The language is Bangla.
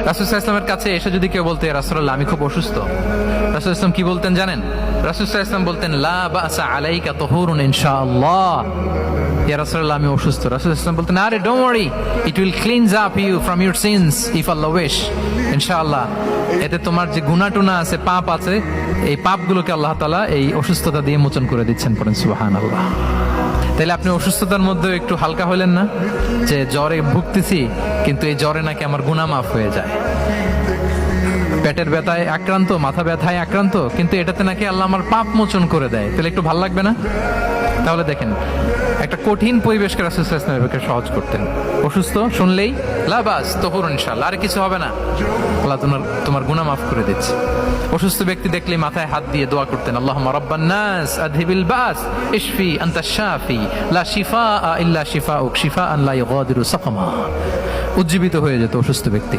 রাসূল সাল্লাল্লাহু আলাইহি ওয়াসাল্লামের কাছে এসে যদি কেউ বলতে, রাসূলুল্লাহ আমি খুব অসুস্থ, রাসূল সাল্লাল্লাহু আলাইহি ওয়াসাল্লাম কি বলতেন জানেন? রাসূল সাল্লাল্লাহু আলাইহি ওয়াসাল্লাম বলতেন, লা বাসা আলাইকা তুহুরুন ইনশাআল্লাহ। ইয়া রাসূলুল্লাহ আমি অসুস্থ। রাসূল সাল্লাল্লাহু আলাইহি ওয়াসাল্লাম বলতেন, আরে don't worry, it will cleanse up you from your sins if Allah wish. ইনশাআল্লাহ এতে তোমার যে গুনাহ টুনা আছে, পাপ আছে, এই পাপগুলোকে আল্লাহ তাআলা এই অসুস্থতা দিয়ে মোচন করে দিচ্ছেন। পড়েন সুবহানাল্লাহ। তাইলে আপনি অসুস্থতার মধ্যে একটু হালকা হলেন না, যে জ্বরে ভুগতেছি কিন্তু এই জ্বরে নাকি আমার গুনাহ মাফ হয়ে যায়। পেটের ব্যথায় আক্রান্ত, মাথা ব্যথায় আক্রান্ত, কিন্তু এটাতে নাকি আল্লাহ আমার পাপ মোচন করে দেয়, তাহলে একটু ভালো লাগবে না? তাহলে দেখেন, একটা কঠিন পরিবেশকে রাসূল সাল্লাল্লাহু আলাইহি ওয়াসাল্লাম সহজ করতেন। অসুস্থ শুনলেই লা বাস তুহুরুন ইনশাআল্লাহ, আর কিছু হবে না, আল্লাহ তোমার গুনাহ মাফ করে দিচ্ছে। অসুস্থ ব্যক্তি দেখলেই মাথায় হাত দিয়ে দোয়া করতেন, আল্লাহুম্মা রাব্বান নাস আযহিবিল বাস ইশফি আনতাশ শাফি লা শিফাআ ইল্লা শিফাউক শিফাআন লা ইউগাদিরু সাকামা। উজ্জীবিত হয়ে যেত অসুস্থ ব্যক্তি।